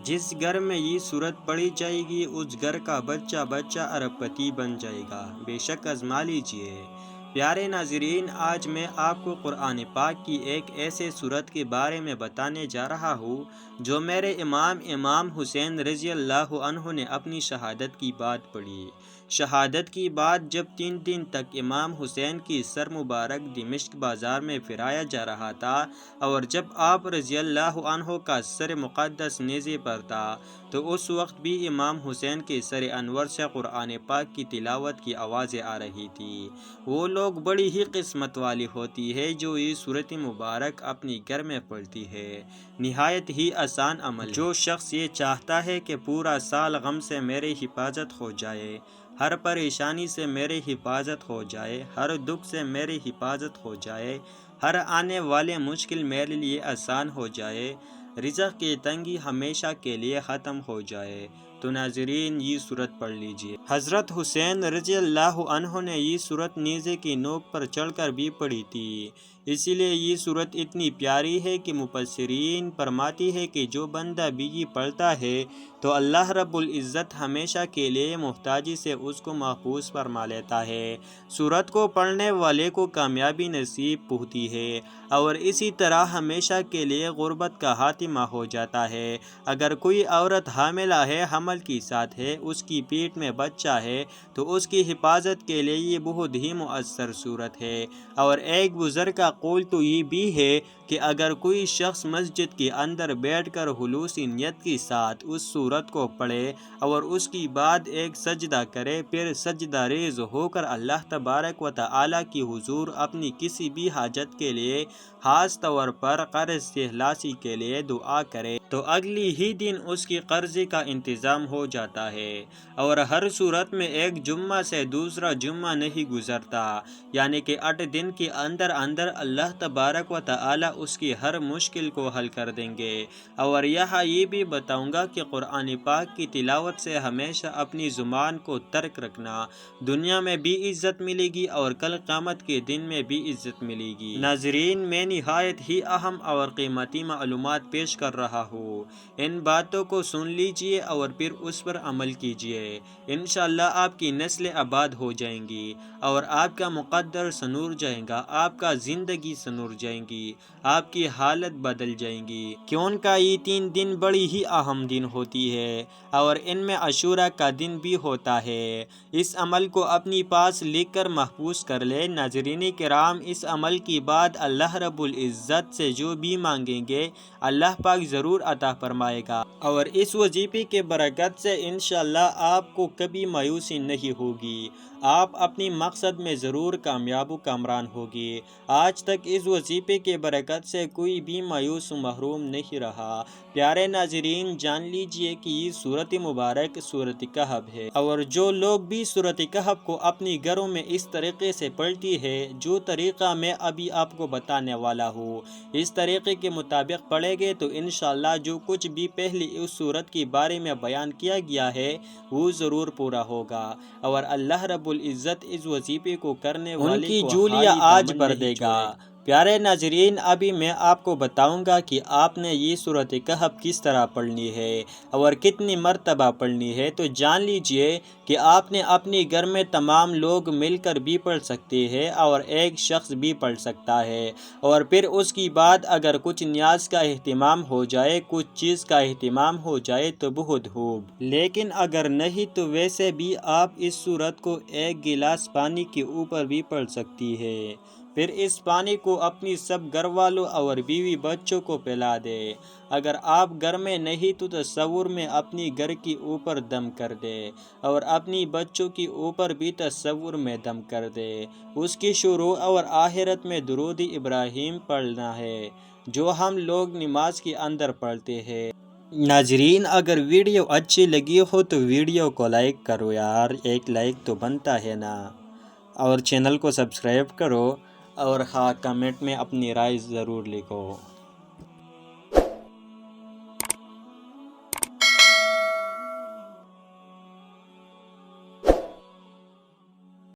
جس گھر میں یہ صورت پڑھی جائے گی اس گھر کا بچہ بچہ ارب پتی بن جائے گا، بے شک آزما لیجئے۔ پیارے ناظرین، آج میں آپ کو قرآن پاک کی ایک ایسے صورت کے بارے میں بتانے جا رہا ہوں جو میرے امام حسین رضی اللہ عنہ نے اپنی شہادت کی بعد پڑھی۔ شہادت کی بعد جب 3 دن تک امام حسین کی سر مبارک دمشق بازار میں پھرایا جا رہا تھا، اور جب آپ رضی اللہ عنہ کا سر مقدس نیزے پر تھا، تو اس وقت بھی امام حسین کے سر انور سے قرآن پاک کی تلاوت کی آوازیں آ رہی تھی۔ وہ لوگ بڑی ہی قسمت والی ہوتی ہے جو یہ صورت مبارک اپنی گھر میں پڑھتی ہے۔ نہایت ہی آسان عمل ہے۔ جو شخص یہ چاہتا ہے کہ پورا سال غم سے میری حفاظت ہو جائے، ہر پریشانی سے میری حفاظت ہو جائے، ہر دکھ سے میری حفاظت ہو جائے، ہر آنے والے مشکل میرے لیے آسان ہو جائے، رزق کی تنگی ہمیشہ کے لیے ختم ہو جائے، تو ناظرین یہ صورت پڑھ لیجئے۔ حضرت حسین رضی اللہ عنہ نے یہ صورت نیزے کی نوک پر چڑھ کر بھی پڑھی تھی، اسی لیے یہ صورت اتنی پیاری ہے کہ مفسرین فرماتی ہے کہ جو بندہ بھی یہ پڑھتا ہے تو اللہ رب العزت ہمیشہ کے لیے محتاجی سے اس کو محفوظ فرما لیتا ہے۔ صورت کو پڑھنے والے کو کامیابی نصیب ہوتی ہے، اور اسی طرح ہمیشہ کے لیے غربت کا خاتمہ ہو جاتا ہے۔ اگر کوئی عورت حاملہ ہے، حمل کی ساتھ ہے، اس کی پیٹ میں بچہ ہے، تو اس کی حفاظت کے لیے یہ بہت ہی مؤثر صورت ہے۔ اور ایک بزرگ کا قول تو یہ بھی ہے کہ اگر کوئی شخص مسجد کے اندر بیٹھ کر خلوصی نیت کے ساتھ اس صورت کو پڑھے اور اس کی بعد ایک سجدہ کرے، پھر سجدہ ریز ہو کر اللہ تبارک و تعالی کی حضور اپنی کسی بھی حاجت کے لیے، خاص طور پر قرض سے خلاصی کے لیے دعا کرے، تو اگلی ہی دن اس کی قرضے کا انتظام ہو جاتا ہے۔ اور ہر صورت میں ایک جمعہ سے دوسرا جمعہ نہیں گزرتا، یعنی کہ 8 دن کے اندر اندر اللہ تبارک و تعالی اس کی ہر مشکل کو حل کر دیں گے۔ اور یہاں یہ بھی بتاؤں گا کہ قرآن پاک کی تلاوت سے ہمیشہ اپنی زبان کو ترک رکھنا، دنیا میں بھی عزت ملے گی اور کل قیامت کے دن میں بھی عزت ملے گی۔ ناظرین، میں نہایت ہی اہم اور قیمتی معلومات پیش کر رہا ہوں، ان باتوں کو سن لیجئے اور پھر اس پر عمل کیجئے۔ انشاءاللہ آپ کی نسلیں آباد ہو جائیں گی، اور آپ کا مقدر سنور جائے گا، آپ کا زندگی سنور جائیں گی، آپ کی حالت بدل جائیں گی، کیونکہ یہ 3 دن بڑی ہی اہم دن ہوتی ہے، اور ان میں عاشوراء کا دن بھی ہوتا ہے۔ اس عمل کو اپنی پاس لکھ کر محفوظ کر لے۔ ناظرین کرام، اس عمل کی بعد اللہ رب العزت سے جو بھی مانگیں گے اللہ پاک ضرور عطا فرمائے گا، اور اس وظیفے کے برکت سے انشاءاللہ آپ کو کبھی مایوسی نہیں ہوگی، آپ اپنی مقصد میں ضرور کامیاب و کامران ہوگی۔ آج تک اس وظیفے کے برکت سے کوئی بھی مایوس و محروم نہیں رہا۔ پیارے ناظرین، جان لیجئے کہ یہ صورت مبارک صورت کہف ہے، اور جو لوگ بھی صورت کہف کو اپنی گھروں میں اس طریقے سے پڑھتی ہے جو طریقہ میں ابھی آپ کو بتانے والا ہوں، اس طریقے کے مطابق پڑھیں گے تو انشاءاللہ جو کچھ بھی پہلے اس صورت کے بارے میں بیان کیا گیا ہے وہ ضرور پورا ہوگا، اور اللہ رب العزت اس وظیفے کو کرنے والے کی جولیاں آج بھر دے گا۔ پیارے ناظرین، ابھی میں آپ کو بتاؤں گا کہ آپ نے یہ صورت کہف کس طرح پڑھنی ہے اور کتنی مرتبہ پڑھنی ہے، تو جان لیجئے کہ آپ نے اپنے گھر میں تمام لوگ مل کر بھی پڑھ سکتے ہیں، اور ایک شخص بھی پڑھ سکتا ہے، اور پھر اس کی بعد اگر کچھ نیاز کا اہتمام ہو جائے، کچھ چیز کا اہتمام ہو جائے تو بہت خوب، لیکن اگر نہیں تو ویسے بھی آپ اس صورت کو ایک گلاس پانی کے اوپر بھی پڑھ سکتی ہے، پھر اس پانی کو اپنی سب گھر والوں اور بیوی بچوں کو پلا دے۔ اگر آپ گھر میں نہیں تو تصور میں اپنی گھر کے اوپر دم کر دے، اور اپنی بچوں کے اوپر بھی تصور میں دم کر دے۔ اس کی شروع اور آخرت میں درود ابراہیم پڑھنا ہے جو ہم لوگ نماز کے اندر پڑھتے ہیں۔ ناظرین، اگر ویڈیو اچھی لگی ہو تو ویڈیو کو لائک کرو یار، ایک لائک تو بنتا ہے نا، اور چینل کو سبسکرائب کرو، اور ہاں، کمنٹ میں اپنی رائے ضرور لکھو۔